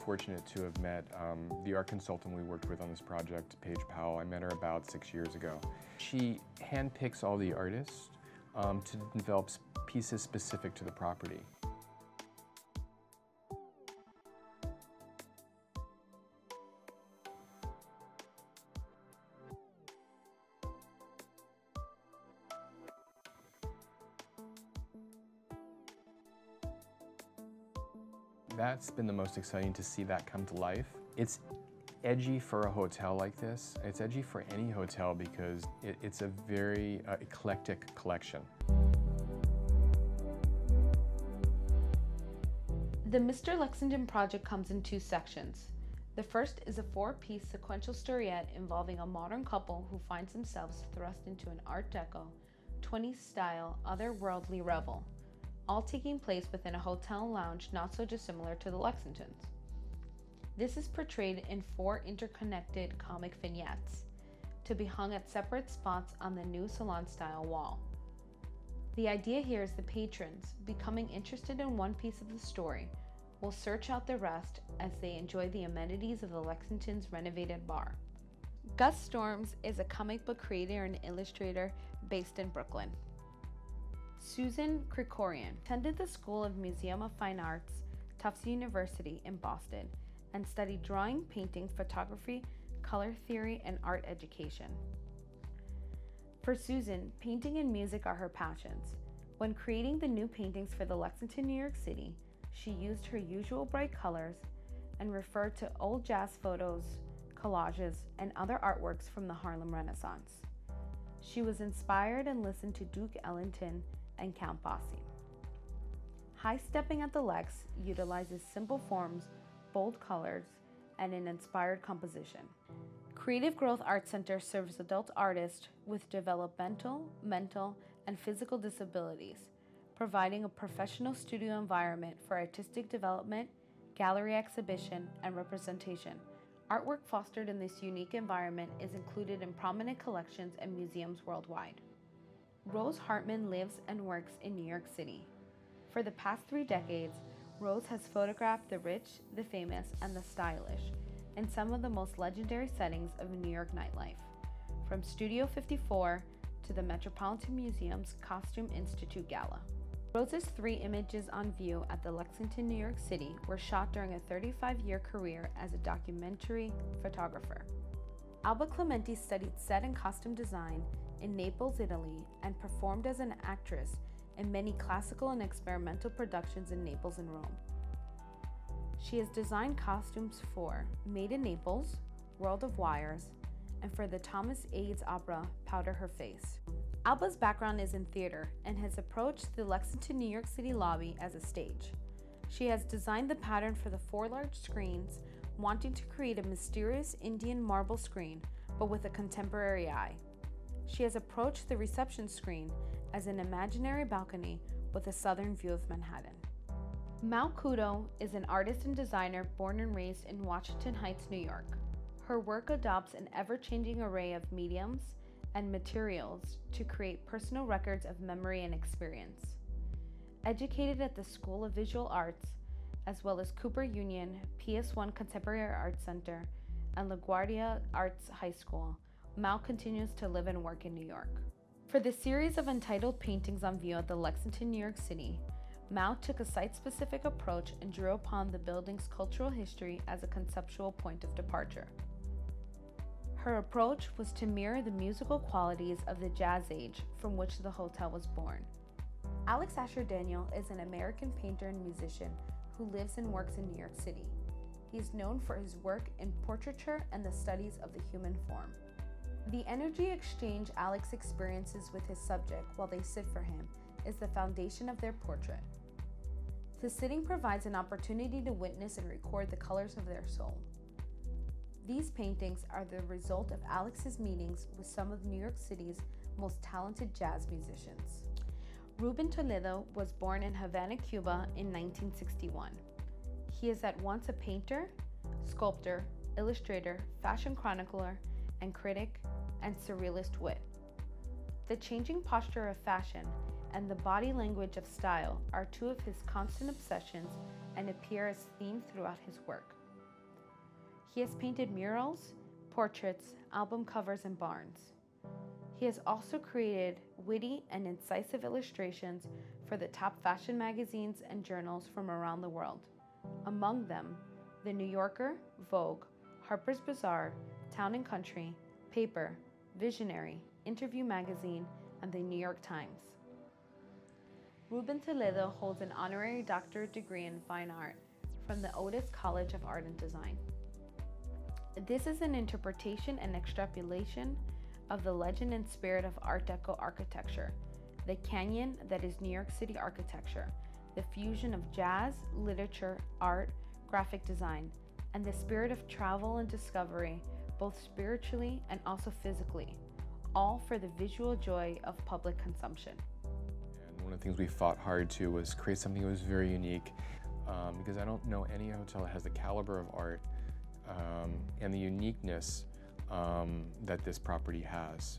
fortunate to have met the art consultant we worked with on this project, Paige Powell. I met her about 6 years ago. She handpicks all the artists to develop pieces specific to the property. That's been the most exciting to see that come to life. It's edgy for a hotel like this. It's edgy for any hotel because it's a very eclectic collection. The Mr. Lexington project comes in 2 sections. The first is a 4-piece sequential storiette involving a modern couple who finds themselves thrust into an Art Deco, 20s style, otherworldly revel, all taking place within a hotel lounge not so dissimilar to the Lexingtons. This is portrayed in 4 interconnected comic vignettes to be hung at separate spots on the new salon-style wall. The idea here is the patrons, becoming interested in one piece of the story, will search out the rest as they enjoy the amenities of the Lexington's renovated bar. Gus Storms is a comic book creator and illustrator based in Brooklyn. Susan Krikorian attended the School of Museum of Fine Arts, Tufts University in Boston, and studied drawing, painting, photography, color theory, and art education. For Susan, painting and music are her passions. When creating the new paintings for the Lexington New York City, she used her usual bright colors and referred to old jazz photos, collages, and other artworks from the Harlem Renaissance. She was inspired and listened to Duke Ellington and Count Basie. High Stepping at the Lex utilizes simple forms, bold colors, and an inspired composition. Creative Growth Art Center serves adult artists with developmental, mental, and physical disabilities, providing a professional studio environment for artistic development, gallery exhibition, and representation. Artwork fostered in this unique environment is included in prominent collections and museums worldwide. Rose Hartman lives and works in New York City. For the past 3 decades, Rose has photographed the rich, the famous, and the stylish in some of the most legendary settings of New York nightlife, from Studio 54 to the Metropolitan Museum's Costume Institute Gala. Rose's 3 images on view at the Lexington, New York City were shot during a 35-year career as a documentary photographer. Alba Clementi studied set and costume design in Naples, Italy, and performed as an actress in many classical and experimental productions in Naples and Rome. She has designed costumes for Made in Naples, World of Wires, and for the Thomas Aids opera Powder Her Face. Alba's background is in theater and has approached the Lexington New York City lobby as a stage. She has designed the pattern for the 4 large screens, wanting to create a mysterious Indian marble screen, but with a contemporary eye. She has approached the reception screen as an imaginary balcony with a southern view of Manhattan. Mal Kudo is an artist and designer born and raised in Washington Heights, New York. Her work adopts an ever-changing array of mediums and materials to create personal records of memory and experience. Educated at the School of Visual Arts, as well as Cooper Union, PS1 Contemporary Art Center, and LaGuardia Arts High School, Mal continues to live and work in New York. For the series of untitled paintings on view at the Lexington, New York City, Mal took a site-specific approach and drew upon the building's cultural history as a conceptual point of departure. Her approach was to mirror the musical qualities of the Jazz Age from which the hotel was born. Alex Asher Daniel is an American painter and musician who lives and works in New York City. He is known for his work in portraiture and the studies of the human form. The energy exchange Alex experiences with his subject while they sit for him is the foundation of their portrait. The sitting provides an opportunity to witness and record the colors of their soul. These paintings are the result of Alex's meetings with some of New York City's most talented jazz musicians. Ruben Toledo was born in Havana, Cuba in 1961. He is at once a painter, sculptor, illustrator, fashion chronicler, and critic, and surrealist wit. The changing posture of fashion and the body language of style are 2 of his constant obsessions and appear as themes throughout his work. He has painted murals, portraits, album covers, and barns. He has also created witty and incisive illustrations for the top fashion magazines and journals from around the world. Among them, The New Yorker, Vogue, Harper's Bazaar, Town and Country, Paper, Visionary, Interview Magazine, and the New York Times. Ruben Toledo holds an honorary doctorate degree in fine art from the Otis College of Art and Design. This is an interpretation and extrapolation of the legend and spirit of Art Deco architecture, the canyon that is New York City architecture, the fusion of jazz, literature, art, graphic design, and the spirit of travel and discovery, both spiritually and also physically, all for the visual joy of public consumption. And one of the things we fought hard to was create something that was very unique, because I don't know any hotel that has the caliber of art and the uniqueness that this property has.